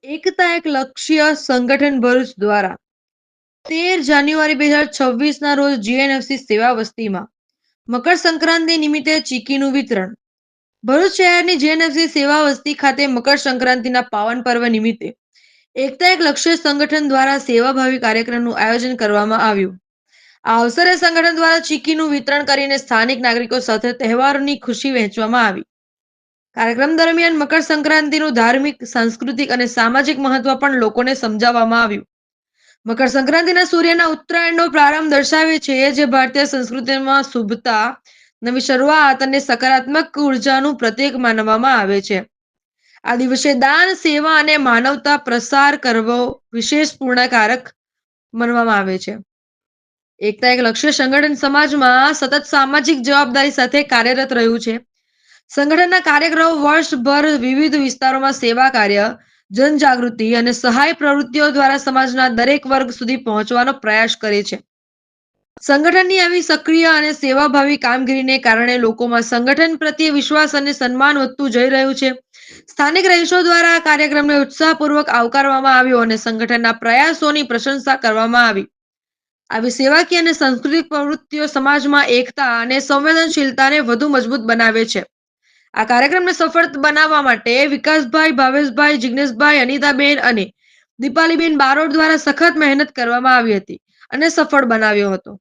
એકતા એક લક્ષ્ય સંગઠન ભરૂચ દ્વારા 13 જાન્યુઆરી 2026 ના રોજ જીએનએફસી સેવા વસ્તીમાં મકર સંક્રાંતિ નિમિત્તે ચીકીનું વિતરણ. ભરૂચ શહેરની જીએનએફસી સેવા વસ્તી ખાતે મકર સંક્રાંતિના પાવન પર્વ નિમિત્તે એકતા એક લક્ષ્ય સંગઠન દ્વારા સેવાભાવી કાર્યક્રમનું આયોજન કરવામાં આવ્યું. આ અવસરે સંગઠન દ્વારા ચીકીનું વિતરણ કરીને સ્થાનિક નાગરિકો સાથે તહેવારોની ખુશી વહેંચવામાં આવી. કાર્યક્રમ દરમિયાન મકર સંક્રાંતિનું ધાર્મિક, સાંસ્કૃતિક અને સામાજિક મહત્વ પણ લોકોને સમજાવવામાં આવ્યું. મકર સંક્રાંતિના સૂર્યના ઉત્તરાયણનો પ્રારંભ દર્શાવે છે, જે ભારતીય સંસ્કૃતિમાં શુભતા, નવી શરૂઆત અને સકારાત્મક ઉર્જાનું પ્રતીક માનવામાં આવે છે. આ દિવસે દાન, સેવા અને માનવતા પ્રસાર કરવો વિશેષ પૂર્ણકારક માનવામાં આવે છે. એકતા એક લક્ષ્ય સંગઠન સમાજમાં સતત સામાજિક જવાબદારી સાથે કાર્યરત રહ્યું છે. સંગઠનના કાર્યક્રમો વર્ષભર વિવિધ વિસ્તારોમાં સેવા કાર્ય, જનજાગૃતિ અને સહાય પ્રવૃત્તિઓ દ્વારા સમાજના દરેક વર્ગ સુધી પહોંચવાનો પ્રયાસ કરે છે. સંગઠનની આવી સક્રિય અને સેવાભાવી કામગીરીને કારણે લોકોમાં સંગઠન પ્રત્યે વિશ્વાસ અને સન્માન વધતું જઈ રહ્યું છે. સ્થાનિક રહીશો દ્વારા આ કાર્યક્રમને ઉત્સાહપૂર્વક આવકારવામાં આવ્યો અને સંગઠનના પ્રયાસોની પ્રશંસા કરવામાં આવી. આવી સેવાકીય અને સાંસ્કૃતિક પ્રવૃત્તિઓ સમાજમાં એકતા અને સંવેદનશીલતાને વધુ મજબૂત બનાવે છે. આ કાર્યક્રમને સફળ બનાવવા માટે વિકાસભાઈ, ભાવેશભાઈ, જિગ્નેશભાઈ, અનિતાબેન અને દીપાલીબેન બારોટ દ્વારા સખત મહેનત કરવામાં આવી હતી અને સફળ બનાવ્યો હતો.